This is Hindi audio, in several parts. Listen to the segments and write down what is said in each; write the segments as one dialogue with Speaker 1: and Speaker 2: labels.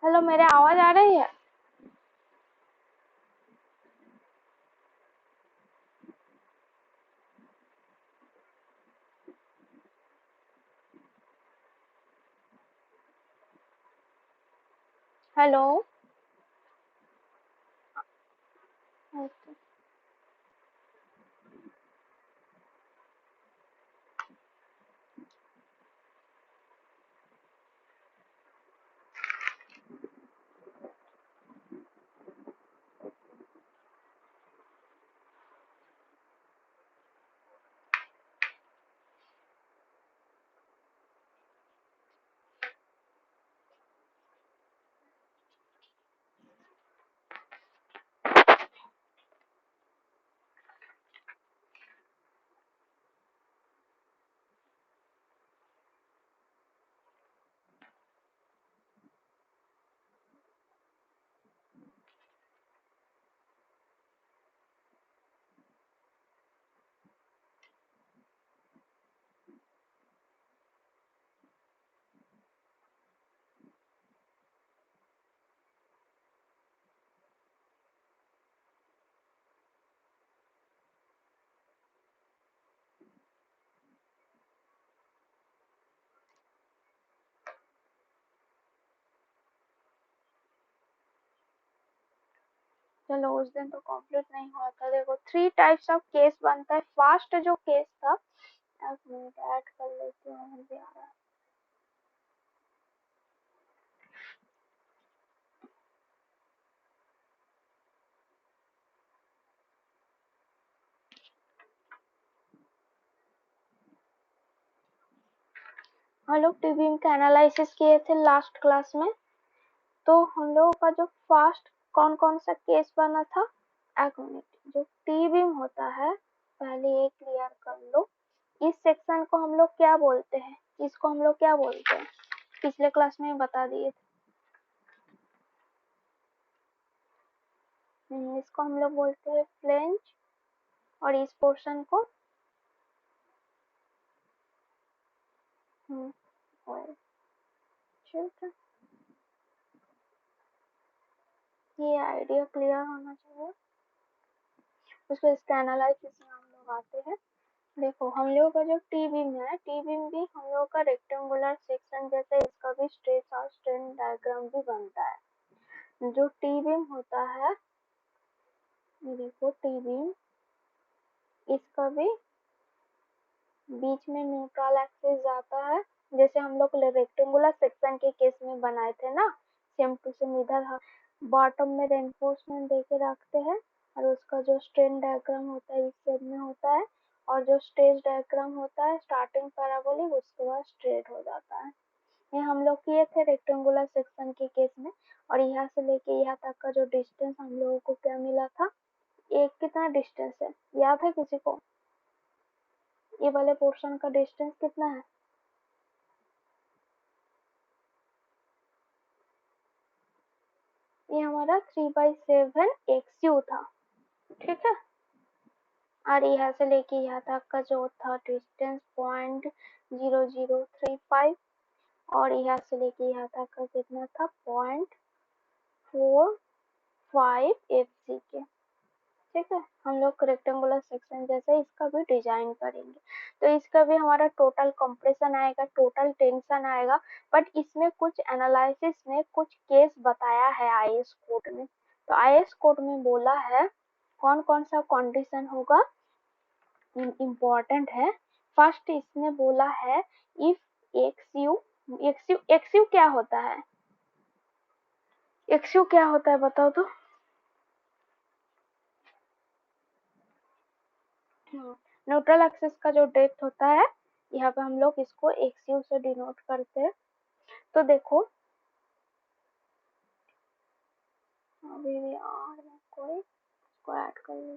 Speaker 1: हेलो, मेरे आवाज आ रही है? हेलो। ओके। चलो, उस दिन तो कंप्लीट नहीं हुआ था। देखो, 3 टाइप्स ऑफ केस बनता है। फर्स्ट जो केस था, एक मिनट ऐड कर लेती हूँ, मुझे आ रहा है। हम लोग टीबीएम का एनालिसिस किए थे लास्ट क्लास में। तो हम लोगों का जो फर्स्ट कौन कौन सा केस बना था, एक मिनट। जो टीबीएम होता है, पहले ये क्लियर कर लो। इस सेक्शन को हम लोग क्या बोलते हैं? इसको हम लोग क्या बोलते हैं? पिछले क्लास में बता दिए थे। इसको हम लोग बोलते हैं फ्लेंज। और इस पोर्शन को oil। ठीक है, ये आइडिया क्लियर होना चाहिए। उसको इसका एनालिसिस में हम लोग आते हैं। देखो, हम लोग का जो टी बीम है, टी बीम भी हम लोग का रेक्टेंगुलर सेक्शन जैसे इसका भी स्ट्रेस और स्ट्रेन डायग्राम भी बनता है। जो टी बीम होता है, ये देखो टी बीम, इसका भी बीच में न्यूट्रल एक्सिस जाता है। जैसे हम लोग रेक्टेंगुलर सेक्शन के केस में बनाए थे ना, सेम टू सेम इधर बॉटम में रेनफोर्समेंट देके रखते हैं। और उसका जो स्ट्रेन डायग्राम होता है इस साइड में होता है। और जो स्ट्रेस डायग्राम होता है स्टार्टिंग पैराबोलिक, उसके बाद स्ट्रेट हो जाता है। ये हम लोग किए थे रेक्टेंगुलर सेक्शन के केस में। और यहाँ से लेके यहाँ तक का जो डिस्टेंस हम लोगों को क्या मिला था, एक कितना डिस्टेंस है याद है किसी को? ये वाले पोर्शन का डिस्टेंस कितना है? ये हमारा 3/7 XU था। ठीक है। और यहाँ से लेके यहाँ तक का जो था डिस्टेंस 0.0035। और यहाँ से लेके यहाँ तक का कितना था, 0.45 FCK। ठीक है, हम लोग रेक्टेंगुलर सेक्शन जैसे इसका भी डिजाइन करेंगे। तो इसका भी हमारा टोटल कंप्रेशन आएगा, टोटल टेंशन आएगा। बट इसमें कुछ एनालिसिस में कुछ केस बताया है आईएस कोड में। तो आईएस कोड में बोला है कौन कौन सा कंडीशन होगा, इम्पोर्टेंट है। फर्स्ट इसने बोला है इफ एक्सयू, एक्सयू क्या होता है? एक्सयू क्या होता है बताओ तो। न्यूट्रल एक्सिस का जो डेप्थ होता है, यहाँ पे हम लोग इसको एक्सयू से डिनोट करते हैं। तो देखो, अभी भी आर में कोई इसको ऐड कर ले।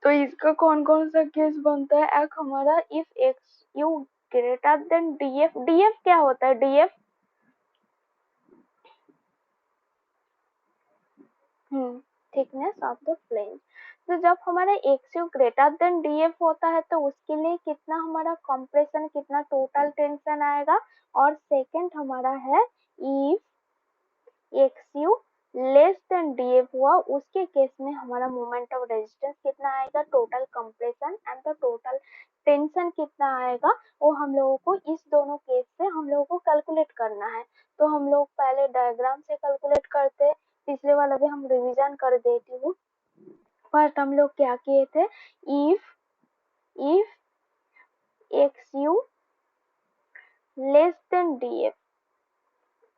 Speaker 1: तो इसका कौन कौन सा केस बनता है? एक हमारा if X you greater than DF. DF क्या होता है? DF thickness of the flange. तो जब हमारा x you greater than D F होता है तो उसके लिए कितना हमारा कंप्रेशन, कितना टोटल टेंशन आएगा। और सेकंड हमारा है if X U less than D F हुआ, उसके केस में हमारा मोमेंट ऑफ रेजिस्टेंस कितना आएगा, total compression and the total tension कितना आएगा, वो हम लोगों को इस दोनों केस से हम लोगों को कैलकुलेट करना है। तो हम लोग पहले डायग्राम से कैलकुलेट करते हैं, पिछले वाला भी हम रिवीजन कर देती हूँ। फर्स्ट हम लोग क्या किए थे, if X U less than D F,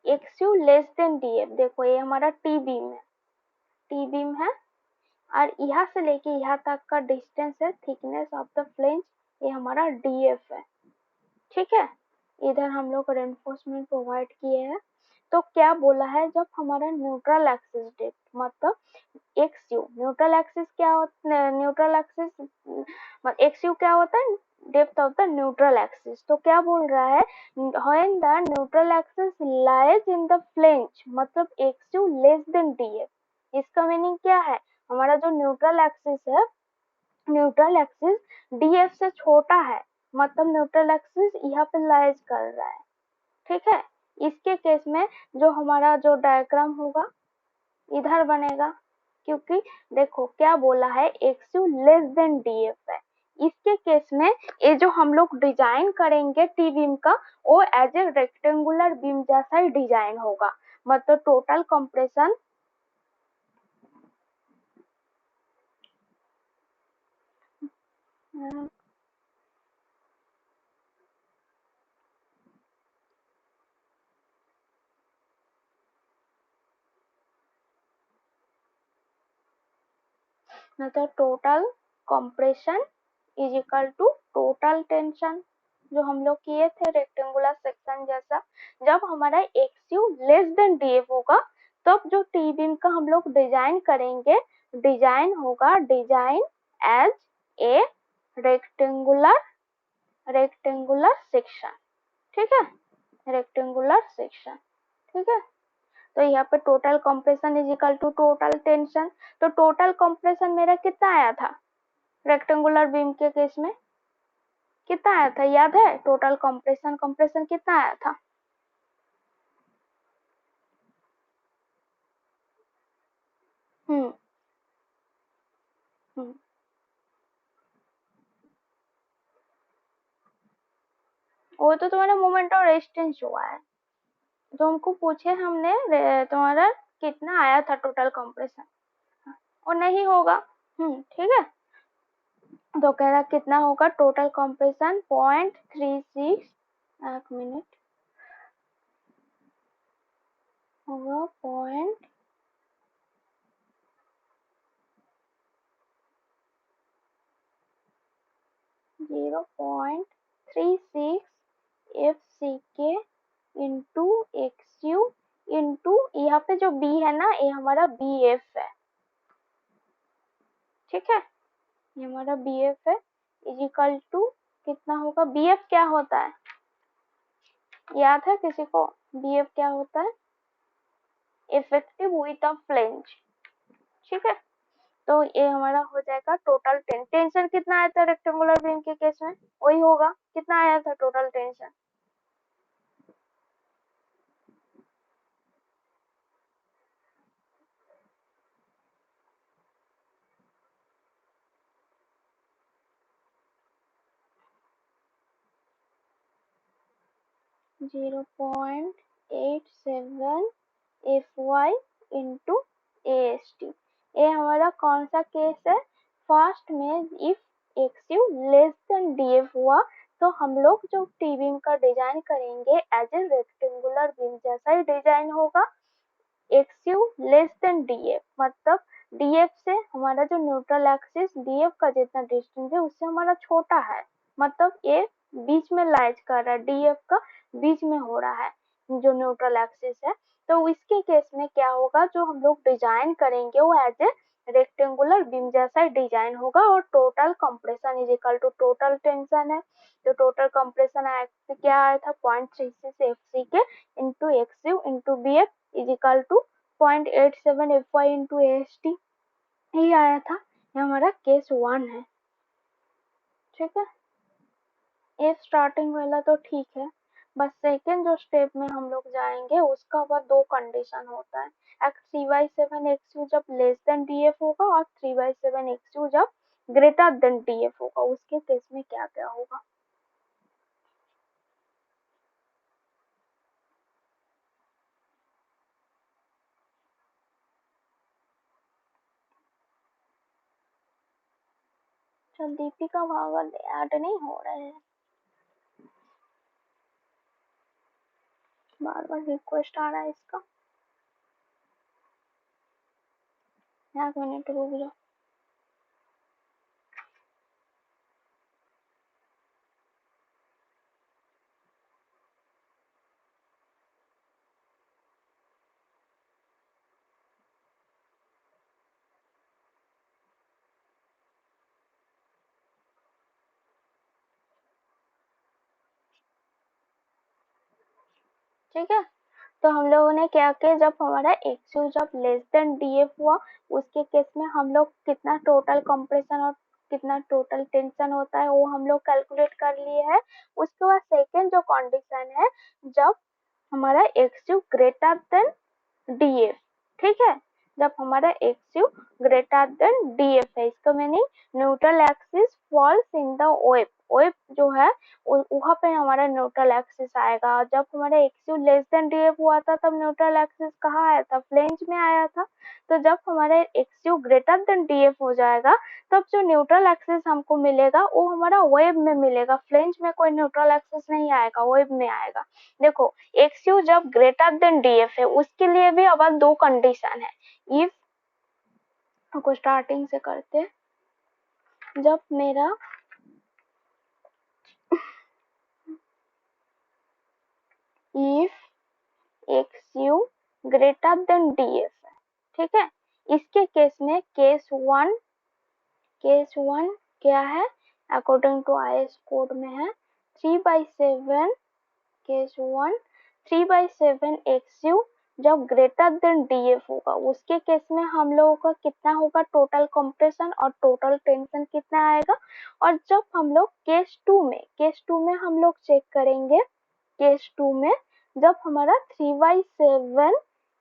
Speaker 1: x U less than D F, देखो ये हमारा टी बीम है, टी बीम है और यहाँ से लेके यहाँ तक का डिस्टेंस है थिकनेस ऑफ द फ्लेंज, ये हमारा डी एफ है। ठीक है, इधर हम लोग रेनफोर्समेंट प्रोवाइड किए हैं। तो क्या बोला है, जब हमारा न्यूट्रल एक्सिस डेप्थ मतलब एक्स यू, न्यूट्रल एक्सिस क्या होता है, न्यूट्रल एक्सिस एक्स यू क्या होता है, depth of the neutral axis. तो क्या बोल रहा है, when the neutral axis lies in the flange मतलब X U less than D F. इसका मीनिंग क्या है, हमारा जो न्यूट्रल एक्सिस है, न्यूट्रल एक्सिस डीएफ से छोटा है, मतलब न्यूट्रल एक्सिस यहाँ पे लाइज कर रहा है। ठीक है, इसके केस में जो हमारा जो डायग्राम होगा इधर बनेगा, क्योंकि देखो क्या बोला है, x U less then DF है। इसके केस में ये जो हम लोग डिजाइन करेंगे टी बीम का, वो एज ए रेक्टेंगुलर बीम जैसा ही डिजाइन होगा, मतलब टोटल कंप्रेशन मतलब total compression is equal to total tension, जो हम लोग किए थे रेक्टेंगुलर सेक्शन जैसा। जब हमारा x U less than D F होगा, तब जो टी बीम का हम लोग डिजाइन करेंगे, डिजाइन होगा, design as a rectangular rectangular section. ठीक है, रेक्टेंगुलर सेक्शन। ठीक है, तो यहाँ पे total compression is equal to total tension. तो टोटल कंप्रेशन मेरा कितना आया था रेक्टेंगुलर बीम के केस में, कितना आया था याद है, टोटल कंप्रेशन कंप्रेशन कितना आया था, हम्म हम्म वो तो तुम्हारा मोमेंट ऑफ रेजिस्टेंस हुआ है, जो हमको पूछे हमने तुम्हारा कितना आया था टोटल कंप्रेशन, और नहीं होगा। ठीक है, तो कह रहा कितना होगा टोटल कंप्रेशन 0.36, एक मिनट, होगा 0.36 F C K into X U into यहाँ पे जो बी है ना, ये हमारा बी एफ है। ठीक है, ये हमारा बी एफ है, इजिकल टू कितना होगा, बी एफ क्या होता है याद है किसी को, बी एफ क्या होता है, इफेक्टिव विड्थ ऑफ फ्लेंज। ठीक है, तो ये हमारा हो जाएगा टोटल टेंशन कितना आया था रेक्टेंगुलर बीम के केस में, वही होगा, कितना आया था total tension, 0.87 F Y into A S T. ये हमारा कौन सा केस है, फर्स्ट में if X U less than D F हुआ, तो हम लोग जो टी बीम का डिजाइन करेंगे एज ए रेक्टेंगुलर बीम जैसा ही डिजाइन होगा। X U less than D F मतलब डी एफ से हमारा जो न्यूट्रल एक्सिस डी एफ का जितना डिस्टेंस है उससे हमारा छोटा है, मतलब ये बीच में लाइज कर रहा है, डी एफ का बीच में हो रहा है जो न्यूट्रल एक्सिस है। तो इसके केस में क्या होगा, जो हम लोग डिजाइन करेंगे वो एज ए रेक्टेंगुलर बीम जैसा ही डिजाइन होगा, और total compression is equal to total tension है। तो टोटल कंप्रेशन क्या आया था 0.36 F C K into X U into B F is equal to 6.87 FY into AST यही आया था। ये हमारा केस 1 है, ठीक है। ये स्टार्टिंग वाला तो ठीक है, बस सेकेंड जो स्टेप में हम लोग जाएंगे उसका बाद 2 कंडीशन होता है। 3/7 XU जब लेस देन DF होगा और 3/7 XU जब ग्रेटर देन DF होगा, उसके केस में क्या क्या होगा। चल दीपिका भागल ऐड नहीं हो रहे हैं, बार बार रिक्वेस्ट आ रहा है इसका। 1 मिनट रुक जाओ। ठीक है, तो हम लोगों ने क्या किया, जब हमारा XU जब लेस देन DF हुआ उसके केस में हम लोग कितना टोटल कंप्रेशन और कितना टोटल टेंशन होता है वो हम लोग कैलकुलेट कर लिए हैं। उसके बाद सेकेंड जो कंडीशन है, जब हमारा XU ग्रेटर देन DF, ठीक है, जब हमारा XU ग्रेटर देन DF है, इसका meaning neutral axis falls in the web, web जो है वहां पे हमारा न्यूट्रल एक्सिस आएगा। जब हमारा XU लेस देन DF हुआ था तब न्यूट्रल एक्सिस कहाँ आया था, फ्लेंज में आया था। तो जब हमारा XU ग्रेटर देन DF हो जाएगा तब जो न्यूट्रल एक्सिस हमको मिलेगा वो हमारा वेब में मिलेगा, फ्लेंज में कोई न्यूट्रल एक्सिस नहीं आएगा, वेब में आएगा। देखो XU जब ग्रेटर देन DF है उसके लिए भी अब 2 कंडीशन है। इफ को स्टार्टिंग से करते हैं, जब मेरा if XU greater than DF है, ठीक है, इसके केस में केस 1 क्या है, अकॉर्डिंग टू IS कोड में है 3/7 केस 1 3/7 XU जब ग्रेटर देन DF होगा उसके केस में हम लोगों का कितना होगा टोटल कंप्रेशन और टोटल टेंशन कितना आएगा। और जब हम लोग केस 2 में हम लोग चेक करेंगे, केस 2 में जब हमारा 3/7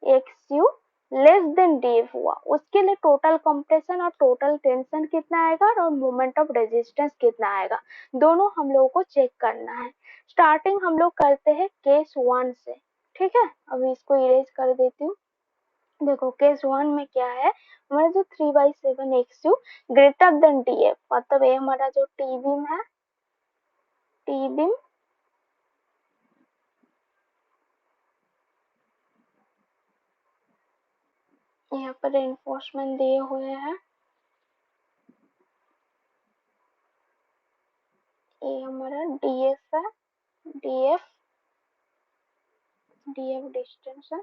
Speaker 1: XU लेस देन DF हुआ उसके लिए टोटल कंप्रेशन और टोटल टेंशन कितना आएगा और मोमेंट ऑफ रेजिस्टेंस कितना आएगा, दोनों हम लोगों को चेक करना है। स्टार्टिंग हम लोग करते हैं केस 1 से, ठीक है, अभी इसको इरेज कर देती हूँ। देखो केस 1 में क्या है, हमारा जो 3/7 XU ग्रेटर देन DF, मतलब ये हमारा जो टी बीम है, टी बीम यहाँ पर रेनफोर्समेंट दिए हुए हैं, ये हमारा DF है, DF डिस्टेंस है,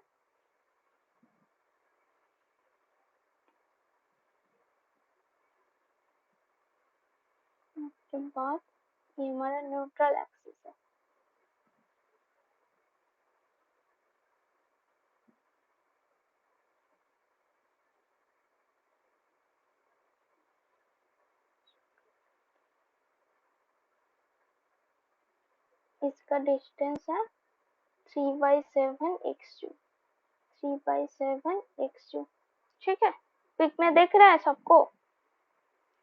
Speaker 1: उसके बाद ये हमारा न्यूट्रल एक्सिस है। इसका डिस्टेंस है 3/7 XU, 3/7 XU, ठीक है। पिक में देख रहा है सबको,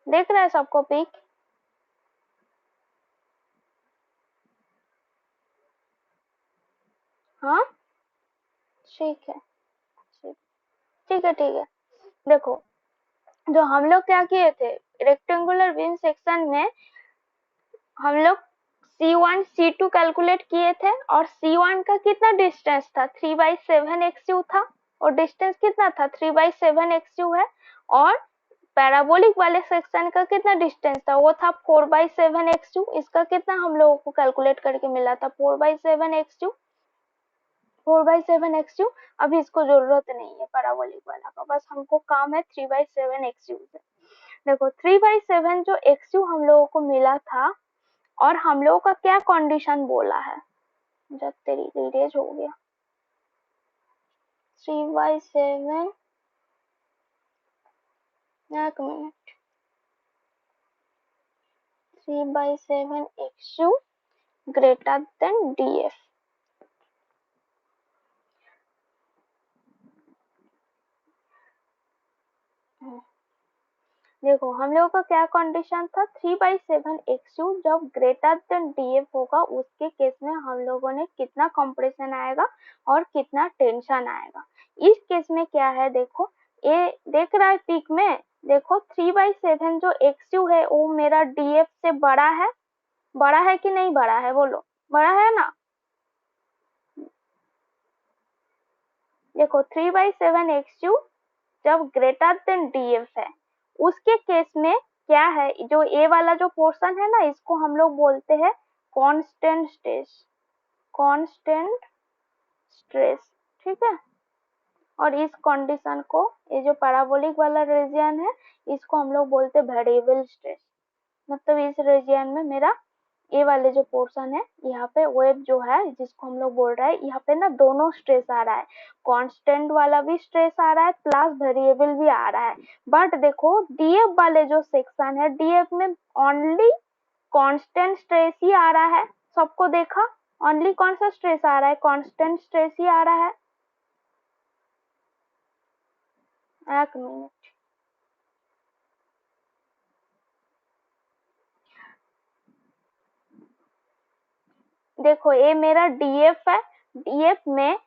Speaker 1: देख रहा है सबको पिक, हाँ ठीक है, ठीक है। देखो जो हम लोग क्या किए थे, रेक्टेंगुलर बीम सेक्शन में हम लोग C1 C2 कैलकुलेट किए थे और C1 का कितना डिस्टेंस था 3/7 XU था और डिस्टेंस कितना था 3/7 XU है। और पैराबोलिक वाले सेक्शन का कितना डिस्टेंस था, वो था 4/7 XU, इसका कितना हम लोगों को कैलकुलेट करके मिला था 4/7 XU, 4/7 XU। अभी इसको जरूरत नहीं है पैराबोलिक वाला का, बस हमको काम है 3/7 XU से। देखो 3/7 जो XU हम लोगों को मिला था और हम लोगों का क्या कंडीशन बोला है, जब तेरी रीडेज हो गया 3/7 एक minute 3/7 XU greater than DF। देखो हम लोगों का क्या कंडीशन था, 3/7 XU जब ग्रेटर देन DF होगा उसके केस में हम लोगों ने कितना कंप्रेशन आएगा और कितना टेंशन आएगा। इस केस में क्या है, देखो ये देख रहा है पीक में, देखो 3/7 जो XU है वो मेरा DF से बड़ा है, बड़ा है कि नहीं बड़ा है, बोलो बड़ा है ना। देखो 3/7 XU जब ग्रेटर देन DF है उसके केस में क्या है, जो ए वाला जो पोर्शन है ना इसको हम लोग बोलते हैं कांस्टेंट स्ट्रेस, कांस्टेंट स्ट्रेस, ठीक है। और इस कंडीशन को, ये जो पैराबोलिक वाला रीजन है इसको हम लोग बोलते हैं वेरिएबल स्ट्रेस। मतलब इस रीजन में मेरा ये वाले जो पोर्शन है यहाँ पे वेव जो है जिसको हम लोग बोल रहे हैं, यहाँ पे ना दोनों स्ट्रेस आ रहा है, कांस्टेंट वाला भी स्ट्रेस आ रहा है प्लस वेरिएबल भी आ रहा है। बट देखो डीएफ वाले जो सेक्शन है, डीएफ में ओनली कांस्टेंट स्ट्रेस ही आ रहा है, सबको देखा, ओनली कौन सा स्ट्रेस आ रहा है, कांस्टेंट स्ट्रेस ही आ रहा है। एक मिनट, देखो ये मेरा डीएफ है, डीएफ में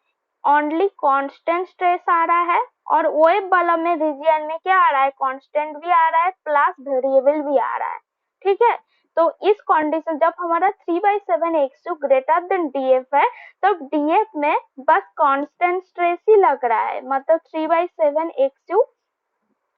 Speaker 1: ओनली कांस्टेंट स्ट्रेस आ रहा है और वेव वाला में रीजन में क्या आ रहा है, कांस्टेंट भी आ रहा है प्लस वेरिएबल भी आ रहा है, ठीक है। तो इस कंडीशन जब हमारा 3/7 XU ग्रेटर देन DF है तब DF में बस कांस्टेंट स्ट्रेस ही लग रहा है, मतलब 3/7 XU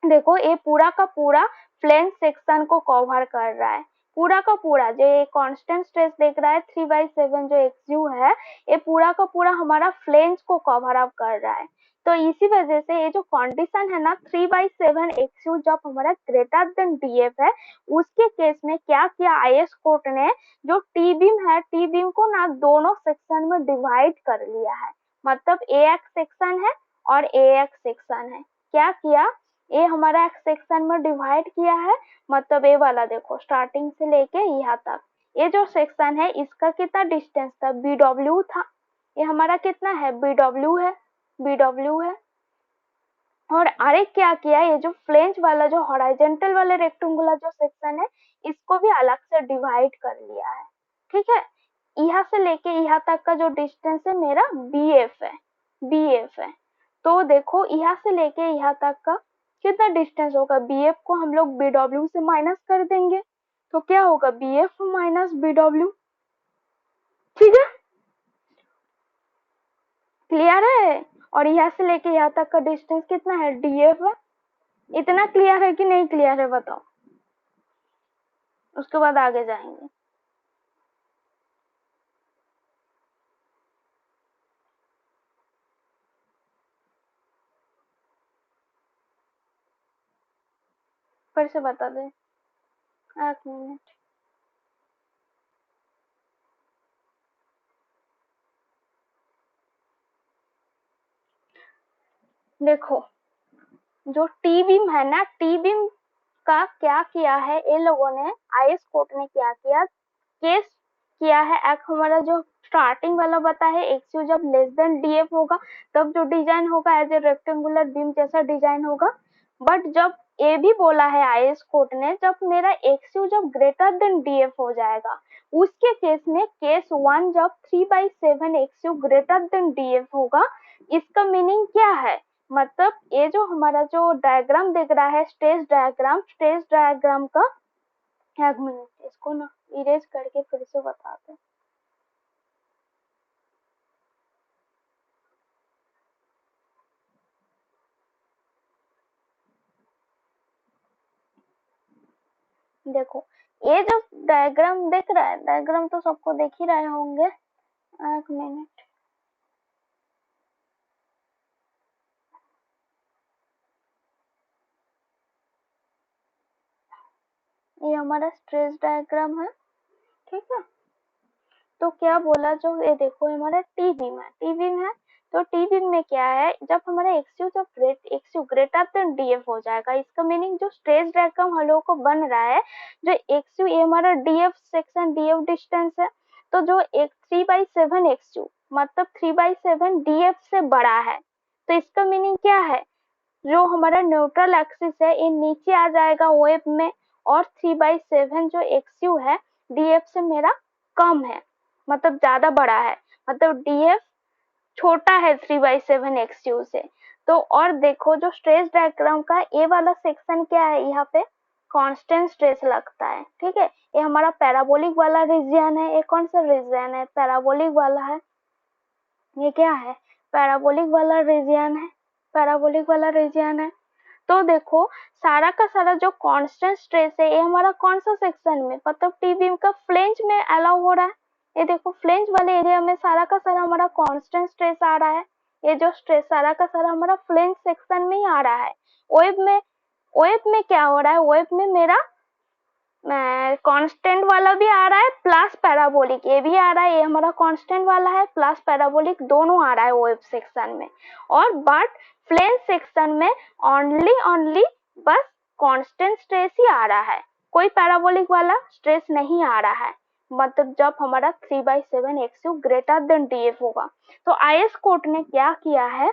Speaker 1: देखो ये पूरा का पूरा फ्लेंज सेक्शन को कवर कर रहा है, पूरा का पूरा जो ये कांस्टेंट स्ट्रेस देख रहा है 3/7 जो XU है ये पूरा का पूरा हमारा फ्लेंज को कवर अप कर रहा है। तो इसी वजह से ये जो कंडीशन है ना 3/7 XU जब हमारा ग्रेटर देन DF है उसके केस में क्या किया आईएस कोर्ट ने, जो टी बीम है टी बीम को ना दोनों सेक्शन में डिवाइड कर लिया है, मतलब AX सेक्शन है और AX सेक्शन है। क्या किया, ये हमारा एक सेक्शन में डिवाइड किया है, मतलब ये वाला देखो स्टार्टिंग से लेके यहाँ तक ये जो सेक्शन है इसका कितना डिस्टेंस था, BW था, ये हमारा कितना है BW है, BW है। और अरे क्या किया, ये जो फ्लेंज वाला जो हॉरिजॉन्टल वाले रेक्टेंगुलर जो सेक्शन है इसको भी अलग से डिवाइड कर लिया है, ठीक है। यहाँ से लेके यहाँ तक का जो डिस्टेंस है मेरा BF है, BF है। तो देखो यहाँ से लेके यहाँ तक का कितना डिस्टेंस होगा, BF को हम लोग BW से माइनस कर देंगे तो क्या होगा BF माइनस BW, ठीक है, क्लियर है। और यहाँ से लेके यहाँ तक का डिस्टेंस कितना है DF है। इतना क्लियर है कि नहीं क्लियर है बताओ, उसके बाद आगे जाएंगे। फिर से बता दे, एक मिनट, देखो जो टी बीम है ना, टी बीम का क्या किया है ये लोगों ने, आईएस कोर्ट ने क्या किया, केस किया है एक हमारा जो स्टार्टिंग वाला बता है एक्सयू जब लेस देन डीएफ होगा तब जो डिजाइन होगा एज ए रेक्टेंगुलर बीम जैसा डिजाइन होगा। बट जब ये भी बोला है आईएस कोर्ट ने जब मेरा एक्सयू जब ग्रेटर देन डीएफ हो जाएगा उसके केस में केस 1 जब 3/7 एक्सयू ग्रेटर देन डीएफ होगा, इसका मीनिंग क्या है, मतलब ये जो हमारा जो डायग्राम दिख रहा है स्ट्रेस डायग्राम, स्ट्रेस डायग्राम का, एक मिनट इसको ना इरेज करके फिर से बताते हैं। देखो ये जो डायग्राम दिख रहा है, डायग्राम तो सबको देख ही रहे होंगे, एक मिनट, ये हमारा स्ट्रेस डायग्राम है, ठीक है। तो क्या बोला, जो ये देखो हमारा टी बीम है, टी बीम है, तो टी बीम में क्या है, जब हमारा एक्सयू ग्रेटर देन डीएफ हो जाएगा, इसका मीनिंग जो स्ट्रेस डायग्राम हम लोगों को बन रहा है, जो एक्सयू ये हमारा डीएफ सेक्शन डीएफ डिस्टेंस है, तो जो एक 3/7 एक्सयू मतलब 3/7 डीएफ से बड़ा है, तो इसका मीनिंग क्या है, जो हमारा न्यूट्रल एक्सिस है ये नीचे आ जाएगा वेब में, और 3/7 जो एक्सयू है डीएफ से मेरा कम है, मतलब ज्यादा बड़ा है, मतलब डीएफ छोटा है 3/7 एक्सयू से। तो और देखो जो स्ट्रेस डायग्राम का ये वाला सेक्शन क्या है, यहाँ पे कांस्टेंट स्ट्रेस लगता है, ठीक है। ये हमारा पैराबोलिक वाला रीजन है, ये कौन सा रीजन है, पैराबोलिक वाला है, ये क्या है, पैराबोलिक वाला रीजन है, पैराबोलिक वाला रीजन है। तो देखो सारा का सारा जो कांस्टेंट स्ट्रेस है ये हमारा कौन सा सेक्शन में, मतलब टी बीम का फ्लेंज में अलाउ हो रहा है। ये देखो फ्लेंज वाले एरिया में सारा का सारा हमारा कांस्टेंट स्ट्रेस आ रहा है, ये जो स्ट्रेस सारा का सारा हमारा फ्लेंज सेक्शन में ही आ रहा है। वेब में क्या हो रहा है, वेब में मेरा कांस्टेंट वाला भी आ रहा है प्लस पैराबोलिक ये भी आ रहा है, ये हमारा कांस्टेंट वाला है प्लस पैराबोलिक दोनों आ रहा है वेब सेक्शन में, और बट फ्लेंज सेक्शन में ओनली बस कांस्टेंट स्ट्रेस ही आ रहा है, कोई पैराबोलिक वाला स्ट्रेस नहीं आ रहा है, मतलब जब हमारा 3/7 एक्सयू ग्रेटर देन डीएफ होगा। तो आईएस कोर्ट ने क्या किया है,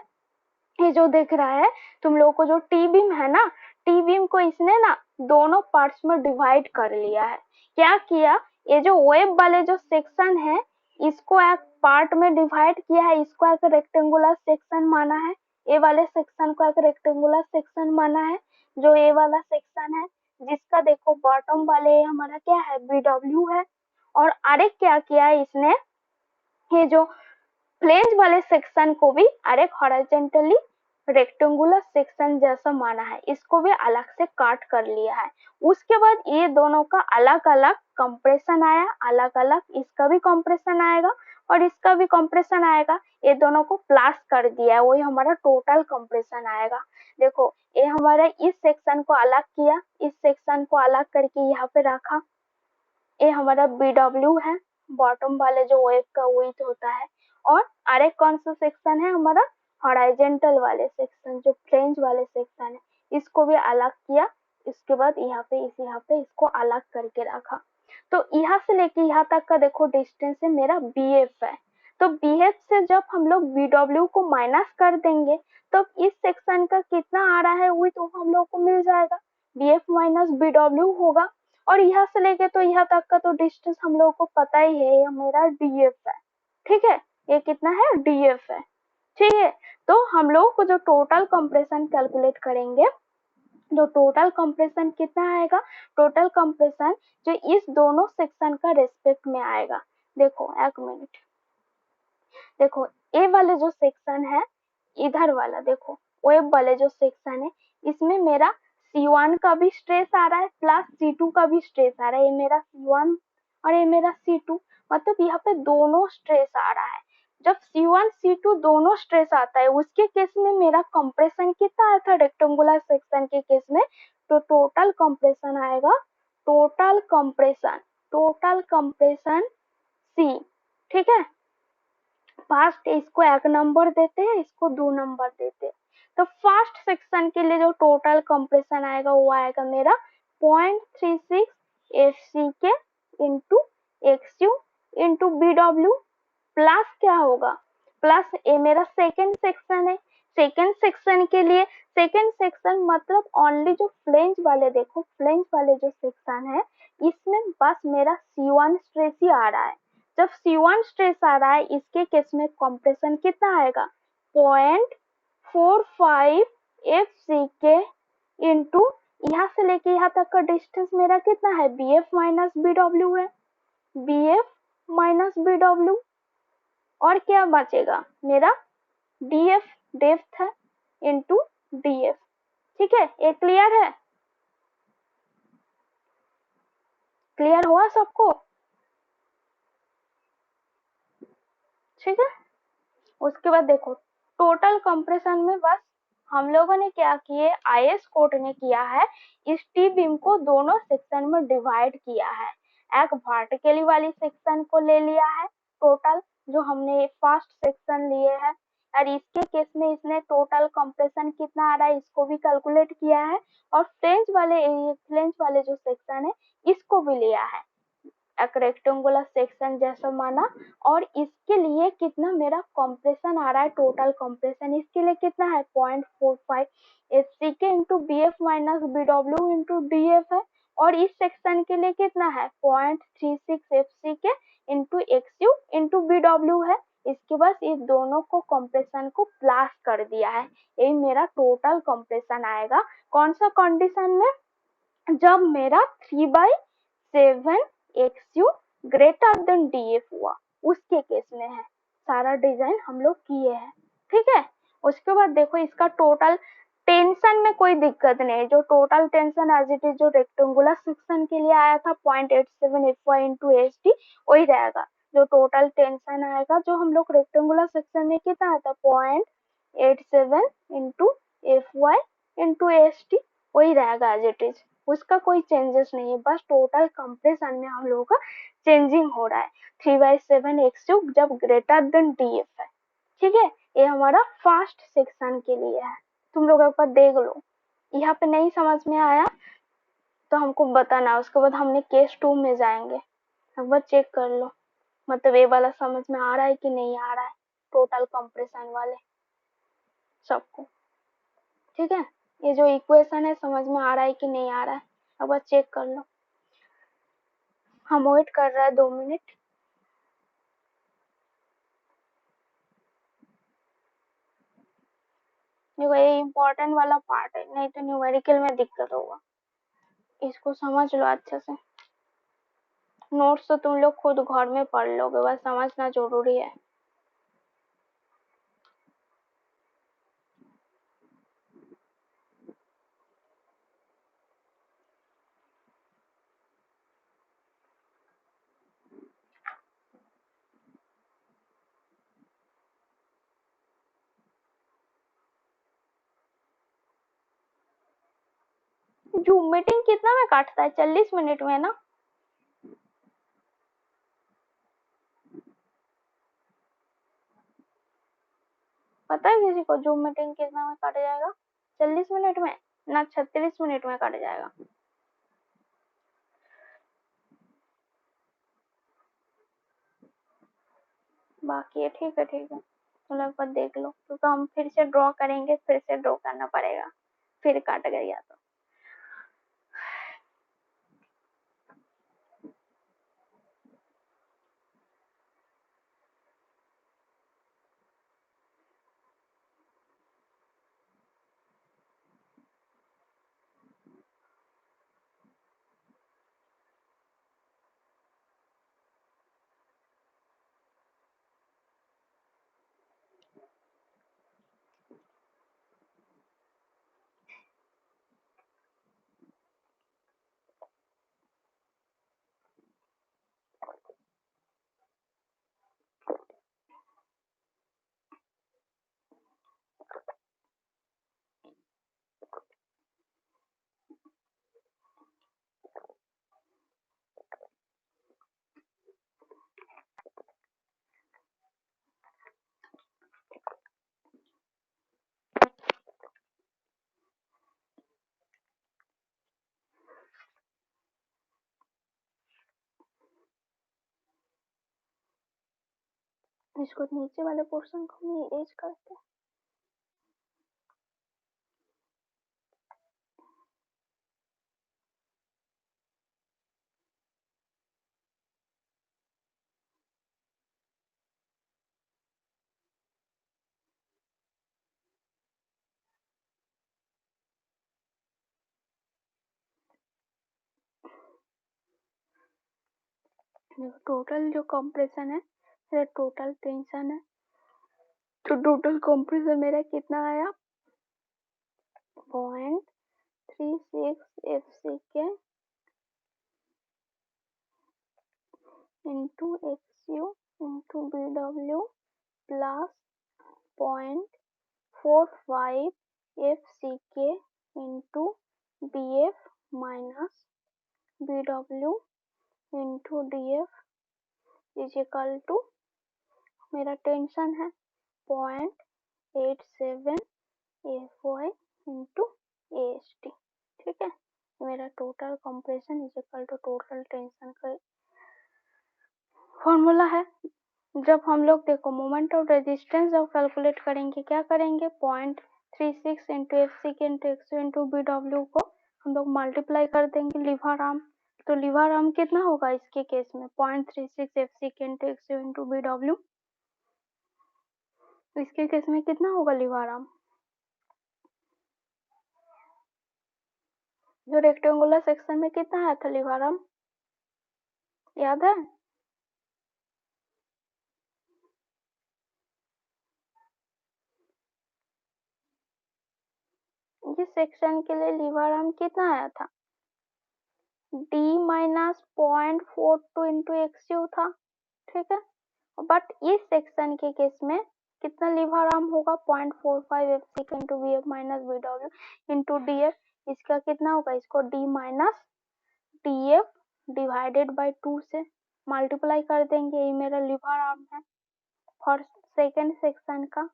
Speaker 1: ये जो दिख रहा है तुम लोगों को जो टी बीम है ना, टी बीम को इसने ना दोनों पार्ट्स में डिवाइड कर लिया है। क्या किया, ये जो वेब वाले जो सेक्शन है इसको एक पार्ट में डिवाइड किया है, इसको एक रेक्टेंगुलर सेक्शन माना है, ये वाले सेक्शन को एक रेक्टेंगुलर सेक्शन माना है, जो ये वाला सेक्शन है जिसका देखो बॉटम वाले हमारा क्या है बीडब्ल्यू है, और आगे क्या किया है इसने, ये जो फ्लेंज वाले सेक्शन को भी अरे हॉरिजॉन्टली रेक्टेंगुलर सेक्शन जैसा माना है, इसको भी अलग से काट कर लिया है। उसके बाद ये दोनों का अलग अलग कंप्रेशन आया, अलग अलग इसका भी कंप्रेशन आएगा और इसका भी कंप्रेशन आएगा, ये दोनों को प्लस कर दिया है, वही हमारा टोटल कंप्रेशन आएगा। देखो ये हमारा इस सेक्शन को अलग किया, इस सेक्शन को अलग करके यहाँ पे रखा, ये हमारा बीडब्ल्यू है, बॉटम वाले जो वेव का विड्थ होता है, और अरे कौन सा सेक्शन है हमारा हॉरिजॉन्टल वाले सेक्शन, जो फ्लेंज वाले सेक्शन है, इसको भी अलग किया। इसके बाद यहाँ पे इसको अलग करके रखा। तो यहाँ से लेके यहाँ तक का देखो डिस्टेंस है मेरा बीएफ है। तो बीएफ से जब हम लोग बीडब्ल्यू को माइनस कर देंगे तो इस सेक्शन का कितना आ रहा है वही तो हम लोग को मिल जाएगा, बीएफ माइनस बीडब्ल्यू होगा। और यहाँ से लेके तो यहाँ तक का तो डिस्टेंस हम लोगों को पता ही है, ये मेरा डीएफ है, ठीक है, ये कितना है डीएफ है, ठीक है। तो हम लोग को जो टोटल कंप्रेशन कैलकुलेट करेंगे, जो टोटल कंप्रेशन कितना आएगा, टोटल कंप्रेशन जो इस दोनों सेक्शन का रेस्पेक्ट में आएगा। देखो एक मिनट, देखो ए वाले जो सेक्शन है इधर वाला, देखो वेब वाले जो सेक्शन है इसमें मेरा C1 का भी स्ट्रेस आ रहा है प्लस C2 का भी स्ट्रेस आ रहा है, ये मेरा C1 और ये मेरा C2, मतलब यहाँ पे दोनों स्ट्रेस आ रहा है। जब C1 C2 दोनों स्ट्रेस आता है उसके केस में मेरा कंप्रेशन कितना आया था रेक्टेंगुलर सेक्शन के केस में, तो टोटल कंप्रेशन आएगा, टोटल कंप्रेशन C, ठीक है। फर्स्ट इसको एक नंबर देते हैं, इसको 2 नंबर देते हैं। तो फर्स्ट सेक्शन के लिए जो टोटल कंप्रेशन आएगा वो आएगा मेरा 0.36 FCK into XU into BW plus क्या होगा, प्लस ये मेरा सेकेंड सेक्शन है, सेकेंड सेक्शन के लिए सेकेंड सेक्शन मतलब ओनली जो फ्लेंज वाले, देखो फ्लेंज वाले जो सेक्शन है इसमें बस मेरा C1 स्ट्रेस ही आ रहा है। जब C1 स्ट्रेस आ रहा है इसके केस में कंप्रेशन कितना आएगा 0.45 FCK इंटू यहाँ से लेके यहाँ तक का डिस्टेंस मेरा कितना है BF माइनस BW है, BF माइनस BW, और क्या बचेगा मेरा DF डेप्थ है इंटू DF, ठीक है। ये क्लियर है, क्लियर हुआ सबको, ठीक है। उसके बाद देखो टोटल कंप्रेशन में बस हम लोगों ने क्या किए, आईएस कोर्ट ने किया है इस टी बीम को दोनों सेक्शन में डिवाइड किया है, एक वर्टिकली वाली सेक्शन को ले लिया है टोटल जो हमने फर्स्ट सेक्शन लिए है, और इसके केस में इसने टोटल कंप्रेशन कितना आ रहा है इसको भी कैलकुलेट किया है, और फ्लेंज वाले जो सेक्शन है इसको भी लिया है, एक रेक्टेंगुलर सेक्शन जैसा माना, और इसके लिए कितना मेरा कंप्रेशन आ रहा है, टोटल कंप्रेशन इसके लिए कितना है 0.45 HCK into B F minus B W into D F है, और इस सेक्शन के लिए कितना है 0.36 FCK into X U into B W है। इसके बाद इस दोनों को कंप्रेशन को प्लस कर दिया है, ये मेरा टोटल कंप्रेशन आएगा। कौन सा कंडीशन में, जब मेरा 3/7 x you greater than D F हुआ, उसके केस में है, सारा डिजाइन हम लोग किए हैं, ठीक है। उसके बाद देखो इसका टोटल टेंशन में कोई दिक्कत नहीं है, जो total tension as it is जो रेक्टेंगुलर सेक्शन के लिए आया था 0.87 F Y into H D वही रहेगा, जो टोटल टेंशन आएगा जो हम लोग रेक्टेंगुलर सेक्शन में कितना आया था 0.87 into F Y into H D वही रहेगा एज इट इज, उसका कोई चेंजेस नहीं है, बस टोटल कंप्रेशन में हम लोगों का चेंजिंग हो रहा है 3/7 एक्स क्यूब जब ग्रेटर देन डी एफ है, ठीक है। ये हमारा फर्स्ट सेक्शन के लिए है, तुम लोग एक बार देख लो, यहाँ पे नहीं समझ में आया तो हमको बताना, उसके बाद हमने केस 2 में जाएंगे, एक बार चेक कर लो, मतलब ये वाला समझ में आ रहा है कि नहीं आ रहा है, टोटल कंप्रेशन वाले सबको, ठीक है। ये जो इक्वेशन है समझ में आ रहा है कि नहीं आ रहा है, एक बार चेक कर लो। हम वेट कर रहा है 2 मिनट। देखो ये इम्पोर्टेंट वाला पार्ट है, नहीं तो न्यूमेरिकल में दिक्कत होगा, इसको समझ लो अच्छे से। नोट्स तो तुम लोग खुद घर में पढ़ लोगे, बस समझना जरूरी है। जूम मीटिंग कितना में काटता है, 40 मिनट में ना? पता है किसी को जूम मीटिंग कितना में काट जाएगा? 40 मिनट में ना 36 मिनट में काट जाएगा। बाकी है, ठीक है ठीक है, तो लगभग देख लो, क्योंकि हम फिर से ड्रॉ करेंगे, फिर से ड्रॉ करना पड़ेगा, फिर काट गया तो। इसको नीचे वाले पोर्शन को हम इरेज करते हैं। टोटल जो कंप्रेशन है, फिर टोटल टेंशन है, तो टोटल कंप्रेशन मेरा कितना आया 0.36 F C K into X U into B W plus 0.45 F C K into B F minus B W into D F is equal to, मेरा टेंशन है 87 इंटू AST। ठीक है, मेरा total compression is equal to total tension का फॉर्मूला है। जब हम लोग देखो मोमेंट ऑफ रेजिस्टेंस जब कैलकुलेट करेंगे, क्या करेंगे, 0.36 into F C K into X into B W को हम लोग मल्टीप्लाई कर देंगे लीवर आर्म। तो लीवर आर्म कितना होगा इसके केस में, 0.36 F C K into X into B W. तो इसके केस में कितना होगा लीवर आर्म, जो रेक्टेंगुलर सेक्शन में कितना आया था लीवर आर्म, याद है। इस सेक्शन के लिए लीवर आर्म कितना आया था, d minus 0.42 into X you था। ठीक है, बट इस सेक्शन के केस में कितना लीवर आर्म होगा, 0.45 F C into B F minus B W into D F. इसका कितना होगा, इसको d minus D F divided by 2 से मल्टीप्लाई कर देंगे। ये मेरा लीवर आर्म है फॉर सेकेंड सेक्शन का,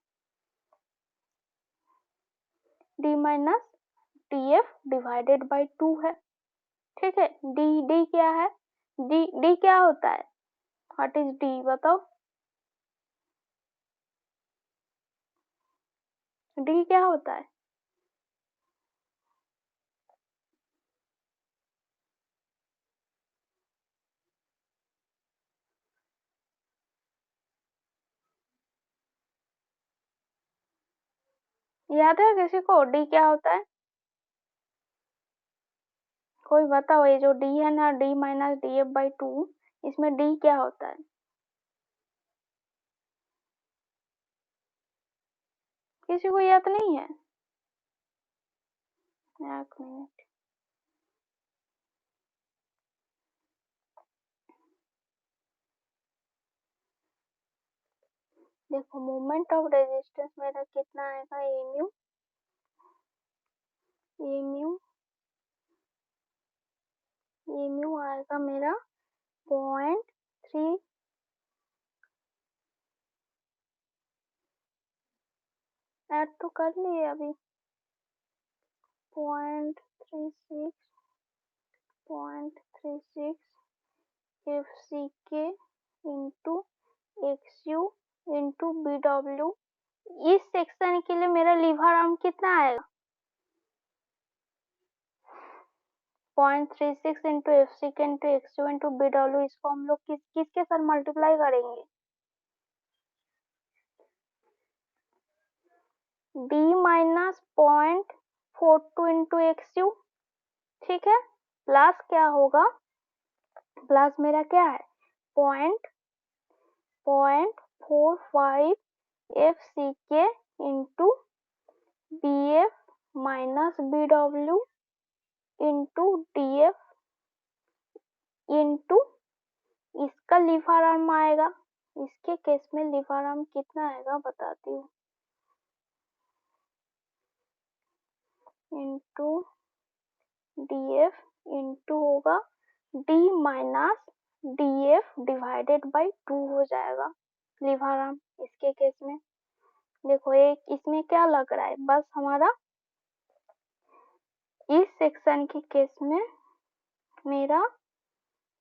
Speaker 1: d minus D F divided by 2 है। ठीक है, डी क्या है, डी क्या होता है, व्हाट इज डी बताओ, डी क्या होता है, याद है किसी को डी क्या होता है, कोई बताओ। ये जो डी है ना, D minus D F by 2, इसमें डी क्या होता है, किसी को याद नहीं है, एक मिनट। देखो मोमेंट ऑफ रेजिस्टेंस मेरा कितना आएगा, एम्यू आएगा मेरा 0.3, ऐड तो कर लिए अभी, 0.36 F C K into X U into B W. इस सेक्शन के लिए मेरा लीवर आर्म कितना आएगा, 0.36 into F C K into X U into B W. इसको हम लोग किसके साथ मल्टीप्लाई करेंगे, d minus 0.42 into X U. ठीक है, प्लस क्या होगा, प्लस मेरा क्या है, 0.45 F C K into B F minus B W into D F into इसका लीवर आर्म आएगा। इसके केस में लीवर आर्म कितना आएगा बताती हूँ, इंटू डी एफ इंटू होगा d minus D F divided by 2 हो जाएगा लीवर आर्म इसके केस में। देखो एक इसमें क्या लग रहा है, बस हमारा इस सेक्शन के केस में मेरा